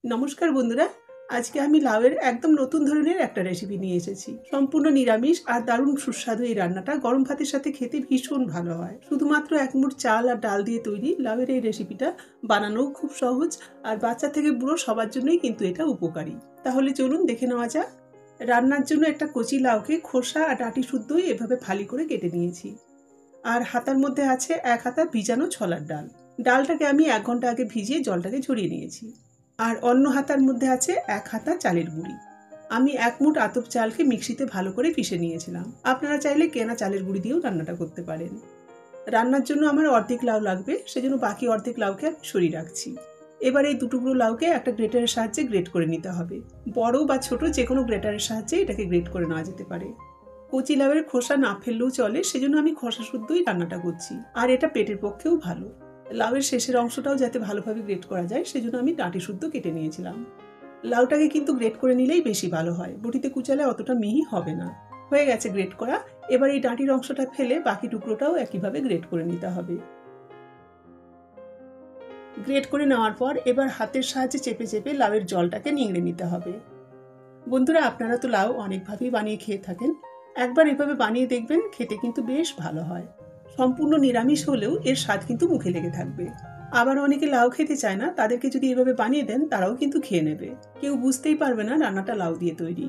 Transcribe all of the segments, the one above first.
নমস্কার বন্ধুরা, আজকে আমি লাউয়ের একদম নতুন ধরনের একটা রেসিপি নিয়ে এসেছি। সম্পূর্ণ নিরামিষ আর দারুণ সুস্বাদু এই রান্নাটা গরম ভাতের সাথে খেতে ভীষণ ভালো হয়। শুধুমাত্র এক মুঠ চাল আর ডাল দিয়ে তৈরি লাউয়ের এই রেসিপিটা বানানোও খুব সহজ, আর বাচ্চা থেকে বুড়ো সবার জন্যই কিন্তু এটা উপকারী। তাহলে চলুন দেখে নেওয়া যাক। রান্নার জন্য একটা কচি লাউকে খোসা আর ডাঁটি শুদ্ধই এভাবে ফালি করে কেটে নিয়েছি। আর হাতার মধ্যে আছে এক হাতা ভিজানো ছোলার ডাল। ডালটাকে আমি 1 ঘন্টা আগে ভিজিয়ে জলটাকে ঝরিয়ে নিয়েছি। আর অন্য হাতার মধ্যে আছে এক হাতা চালের গুঁড়ি। আমি 1 মুঠ আতপ চালকে মিক্সিতে ভালো করে পিষে নিয়েছিলাম। আপনারা চাইলে কেনা চালের গুঁড়ি দিয়েও রান্নাটা করতে পারেন। রান্নার জন্য আমার অর্ধেক লাউ লাগবে, সেজন্য বাকি অর্ধেক লাউকে আমি সরিয়ে রাখছি। এবার এই 2 টুকরো লাউকে একটা গ্রেটারের সাহায্যে গ্রেট করে নিতে হবে। বড় বা ছোট যে কোনো গ্রেটারের সাহায্যে এটাকে গ্রেট করে নেওয়া যেতে পারে। কচি লাউয়ের খোসা না ফেললেও চলে, সেজন্য আমি খোসা শুদ্ধই রান্নাটা করছি। আর এটা পেটের পক্ষেও ভালো। লাউয়ের শেষের অংশটাও যাতে ভালোভাবে গ্রেট করা যায়, সেজন্য আমি ডাঁটি শুদ্ধ কেটে নিয়েছিলাম। লাউটাকে কিন্তু গ্রেট করে নিলেই বেশি ভালো হয়, বটিতে কুচালে অতটা মিহি হবে না। হয়ে গেছে গ্রেট করা। এবার এই ডাঁটির অংশটা ফেলে বাকি টুকরোটাও একইভাবে গ্রেট করে নিতে হবে। গ্রেট করে নেওয়ার পর এবার হাতের সাহায্যে চেপে চেপে লাউয়ের জলটাকে নিংড়ে নিতে হবে। বন্ধুরা, আপনারা তো লাউ অনেকভাবেই বানিয়ে খেয়ে থাকেন। একবার এভাবে বানিয়ে দেখবেন, খেতে কিন্তু বেশ ভালো হয়। সম্পূর্ণ নিরামিষ হলেও এর স্বাদ কিন্তু মুখে লেগে থাকবে। আবার অনেকে লাউ খেতে চায় না, তাদেরকে যদি এভাবে বানিয়ে দেন তারাও কিন্তু খেয়ে নেবে। কেউ বুঝতেই পারবে না রান্নাটা লাউ দিয়ে তৈরি।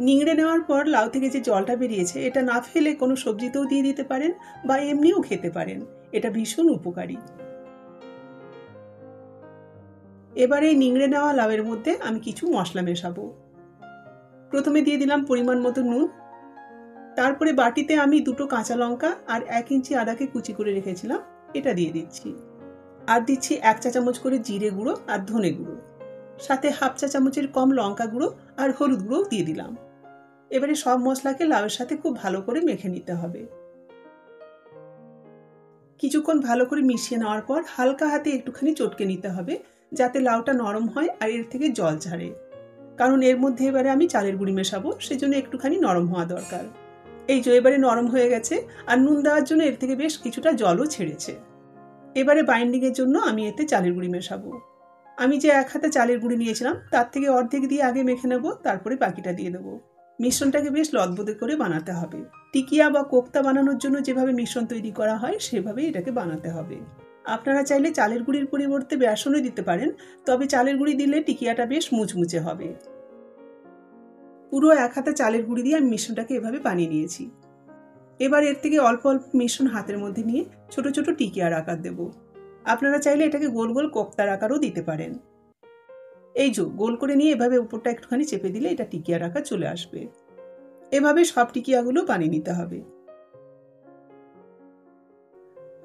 নিংড়ে নেওয়ার পর লাউ থেকে যে জলটা বেরিয়েছে, এটা না ফেলে কোনো সবজিতেও দিয়ে দিতে পারেন বা এমনিও খেতে পারেন। এটা ভীষণ উপকারী। এবার এই নিংড়ে নেওয়া লাউয়ের মধ্যে আমি কিছু মশলা মেশাবো। প্রথমে দিয়ে দিলাম পরিমাণ মতো নুন। তারপরে বাটিতে আমি 2টো কাঁচা লঙ্কা আর 1 ইঞ্চি আদাকে কুচি করে রেখেছিলাম, এটা দিয়ে দিচ্ছি। আর দিচ্ছি 1 চা চামচ করে জিরে গুঁড়ো আর ধনে গুঁড়ো। সাথে হাফ চা চামচের কম লঙ্কা গুঁড়ো আর হলুদ গুঁড়োও দিয়ে দিলাম। এবারে সব মশলাকে লাউয়ের সাথে খুব ভালো করে মেখে নিতে হবে। কিছুক্ষণ ভালো করে মিশিয়ে নেওয়ার পর হালকা হাতে একটুখানি চটকে নিতে হবে, যাতে লাউটা নরম হয় আর এর থেকে জল ছাড়ে। কারণ এর মধ্যে এবারে আমি চালের গুঁড়ি মেশাবো, সেজন্য একটুখানি নরম হওয়া দরকার। এই যে এবারে নরম হয়ে গেছে, আর নুন দেওয়ার জন্য এর থেকে বেশ কিছুটা জলও ছেড়েছে। এবারে বাইন্ডিংয়ের জন্য আমি এতে চালের গুঁড়ি মেশাবো। আমি যে 1 হাতা চালের গুঁড়ি নিয়েছিলাম তার থেকে অর্ধেক দিয়ে আগে মেখে নেব, তারপরে বাকিটা দিয়ে দেবো। মিশ্রণটাকে বেশ লদবদে করে বানাতে হবে। টিকিয়া বা কোপ্তা বানানোর জন্য যেভাবে মিশ্রণ তৈরি করা হয় সেভাবেই এটাকে বানাতে হবে। আপনারা চাইলে চালের গুঁড়ির পরিবর্তে বেসনও দিতে পারেন, তবে চালের গুঁড়ি দিলে টিকিয়াটা বেশ মুচমুচে হবে। পুরো 1 হাতা চালের গুঁড়ি দিয়ে আমি মিশ্রণটাকে এভাবে বানিয়ে নিয়েছি। এবার এর থেকে অল্প অল্প মিশ্রণ হাতের মধ্যে নিয়ে ছোট ছোট টিকিয়ার আকার দেব। আপনারা চাইলে এটাকে গোল গোল কোপ্তার আকারও দিতে পারেন। এই যে গোল করে নিয়ে এভাবে উপরটা একটুখানি চেপে দিলে এটা টিকিয়ার আকার চলে আসবে। এভাবে সব টিকিয়াগুলো বানিয়ে নিতে হবে।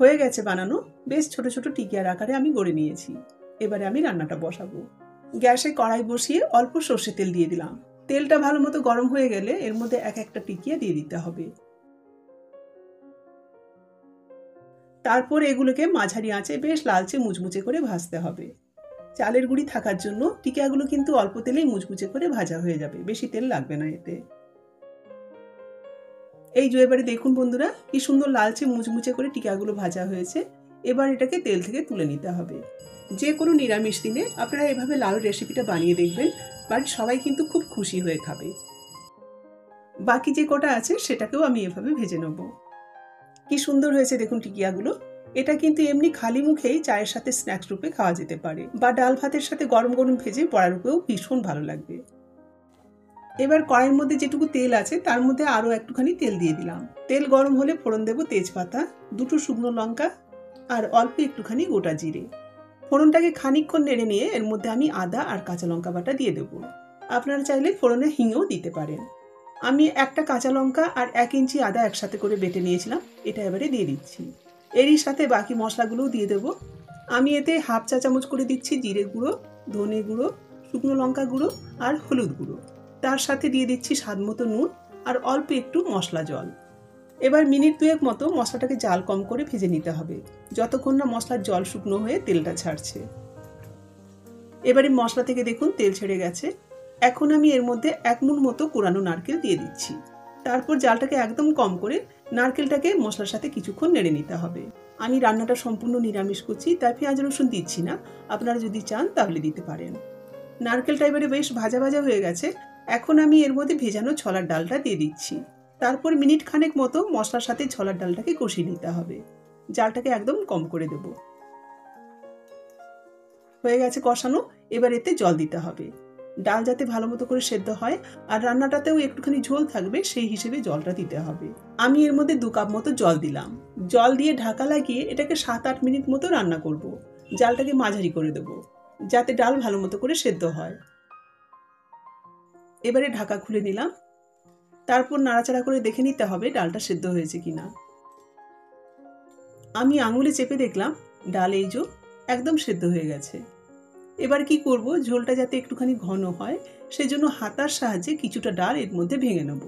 হয়ে গেছে বানানো। বেশ ছোট ছোট টিকিয়ার আকারে আমি গড়ে নিয়েছি। এবারে আমি রান্নাটা বসাবো। গ্যাসে কড়াই বসিয়ে অল্প সর্ষে তেল দিয়ে দিলাম। তেলটা ভালো মতো গরম হয়ে গেলে এর মধ্যে এক একটা টিকিয়া দিয়ে দিতে হবে। তারপর এগুলোকে মাঝারি আঁচে বেশ লালচে মুচমুচে করে ভাজতে হবে। চালের গুঁড়ি থাকার জন্য টিকিয়াগুলো কিন্তু অল্প তেলেই মুচমুচে করে ভাজা হয়ে যাবে, বেশি তেল লাগবে না এতে। এই যে এবারে দেখুন বন্ধুরা, কি সুন্দর লালচে মুচমুচে করে টিকিয়াগুলো ভাজা হয়েছে। এবার এটাকে তেল থেকে তুলে নিতে হবে। যে কোনো নিরামিষ দিনে আপনারা এভাবে লাউয়ের রেসিপিটা বানিয়ে দেখবেন, বাড়ির সবাই কিন্তু খুব খুশি হয়ে খাবে। বাকি যে কটা আছে সেটাকেও আমি এভাবে ভেজে নেব। কি সুন্দর হয়েছে দেখুন টিকিয়াগুলো। এটা কিন্তু এমনি খালি মুখেই চায়ের সাথে স্ন্যাক্স রূপে খাওয়া যেতে পারে, বা ডাল ভাতের সাথে গরম গরম ভেজে বড়া রূপেও ভীষণ ভালো লাগবে। এবার কড়াইয়ের মধ্যে যেটুকু তেল আছে তার মধ্যে আরও একটুখানি তেল দিয়ে দিলাম। তেল গরম হলে ফোড়ন দেব তেজপাতা, 2টো শুকনো লঙ্কা আর অল্প একটুখানি গোটা জিরে। ফোড়নটাকে খানিকক্ষণ নেড়ে নিয়ে এর মধ্যে আমি আদা আর কাঁচা লঙ্কা বাটা দিয়ে দেবো। আপনারা চাইলে ফোড়নে হিংও দিতে পারেন। আমি একটা কাঁচা লঙ্কা আর 1 ইঞ্চি আদা একসাথে করে বেটে নিয়েছিলাম, এটা এবারে দিয়ে দিচ্ছি। এরই সাথে বাকি মশলাগুলোও দিয়ে দেবো। আমি এতে হাফ চা চামচ করে দিচ্ছি জিরে গুঁড়ো, ধনে গুঁড়ো, শুকনো লঙ্কা গুঁড়ো আর হলুদ গুঁড়ো। তার সাথে দিয়ে দিচ্ছি স্বাদ মতো নুন আর অল্প একটু মশলা জল। এবার মিনিট 2 মতো মশলাটাকে জাল কম করে ভেজে নিতে হবে, যতক্ষণ না মশলার জল শুকনো হয়ে তেলটা ছাড়ছে। এবারে মশলা থেকে দেখুন তেল ছেড়ে গেছে। এখন আমি এর মধ্যে 1 মুঠ মতো কোরানো নারকেল দিয়ে দিচ্ছি। তারপর জালটাকে একদম কম করে নারকেলটাকে মশলার সাথে কিছুক্ষণ নেড়ে নিতে হবে। আমি রান্নাটা সম্পূর্ণ নিরামিষ করছি, তাই পেঁয়াজ রসুন দিচ্ছি না। আপনারা যদি চান তাহলে দিতে পারেন। নারকেলটা এবারে বেশ ভাজা ভাজা হয়ে গেছে। এখন আমি এর মধ্যে ভেজানো ছোলার ডালটা দিয়ে দিচ্ছি। তারপর মিনিট খানেক মতো মশলার সাথে ছোলার ডালটাকে কষিয়ে নিতে হবে। জালটাকে একদম কম করে দেব। হয়ে গেছে কষানো, এবার এতে জল দিতে হবে। ডাল যাতে ভালো মতো করে সেদ্ধ হয় আর রান্নাটাতেও একটুখানি ঝোল থাকবে, সেই হিসেবে জলটা দিতে হবে। আমি এর মধ্যে 2 কাপ মতো জল দিলাম। জল দিয়ে ঢাকা লাগিয়ে এটাকে 7-8 মিনিট মতো রান্না করব। জালটাকে মাঝারি করে দেব, যাতে ডাল ভালো মতো করে সেদ্ধ হয়। এবারে ঢাকা খুলে নিলাম। তারপর নাড়াচাড়া করে দেখে নিতে হবে ডালটা সেদ্ধ হয়েছে কিনা। আমি আঙুলে চেপে দেখলাম ডাল এই যে একদম সেদ্ধ হয়ে গেছে। এবার কি করব, ঝোলটা যাতে একটুখানি ঘন হয় সেজন্য হাতার সাহায্যে কিছুটা ডাল এর মধ্যে ভেঙে নেব।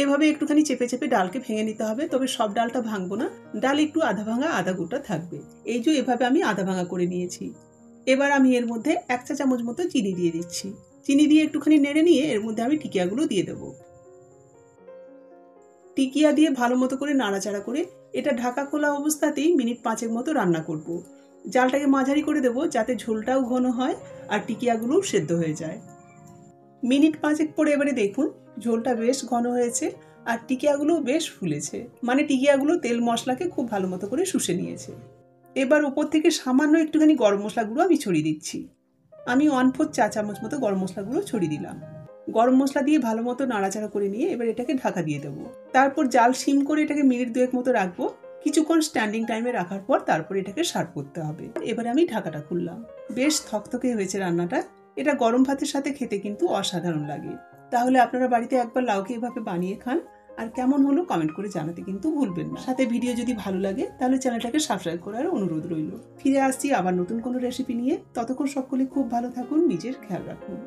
এভাবে একটুখানি চেপে চেপে ডালকে ভেঙে নিতে হবে, তবে সব ডালটা ভাঙবো না, ডাল একটু আধা ভাঙা আধা গোটা থাকবে। এই যে এভাবে আমি আধা ভাঙা করে নিয়েছি। এবার আমি এর মধ্যে 1 চা চামচ মতো চিনি দিয়ে দিচ্ছি। চিনি দিয়ে একটুখানি নেড়ে নিয়ে এর মধ্যে আমি টিকিয়াগুলো দিয়ে দেবো। টিকিয়া দিয়ে ভালো মতো করে নাড়াচাড়া করে এটা ঢাকা খোলা অবস্থাতেই মিনিট 5 মতো রান্না করব। জালটাকে মাঝারি করে দেবো যাতে ঝোলটাও ঘন হয় আর টিকিয়াগুলোও সেদ্ধ হয়ে যায়। মিনিট 5 পরে এবারে দেখুন ঝোলটা বেশ ঘন হয়েছে আর টিকিয়াগুলোও বেশ ফুলেছে, মানে টিকিয়াগুলো তেল মশলাকে খুব ভালো মতো করে শুষে নিয়েছে। এবার উপর থেকে সামান্য একটুখানি গরম মশলা গুঁড়ো আমি ছড়িয়ে দিচ্ছি। আমি 1/4 চা চামচ মতো গরম মশলা গুঁড়ো ছড়িয়ে দিলাম। গরম মশলা দিয়ে ভালো মতো নাড়াচাড়া করে নিয়ে এবার এটাকে ঢাকা দিয়ে দেবো। তারপর জাল সিম করে এটাকে মিনিট 2 মতো রাখবো। কিছুক্ষণ স্ট্যান্ডিং টাইমে রাখার পর তারপর এটাকে সার্ভ করতে হবে। এবার আমি ঢাকাটা খুললাম। বেশ থকথকে হয়েছে রান্নাটা। এটা গরম ভাতের সাথে খেতে কিন্তু অসাধারণ লাগে। তাহলে আপনারা বাড়িতে একবার লাউকে এভাবে বানিয়ে খান, আর কেমন হলো কমেন্ট করে জানাতে কিন্তু ভুলবেন না। সাথে ভিডিও যদি ভালো লাগে তাহলে চ্যানেলটাকে সাবস্ক্রাইব করার অনুরোধ রইল। ফিরে আসছি আবার নতুন কোনো রেসিপি নিয়ে। ততক্ষণ সকলে খুব ভালো থাকুন, নিজের খেয়াল রাখুন।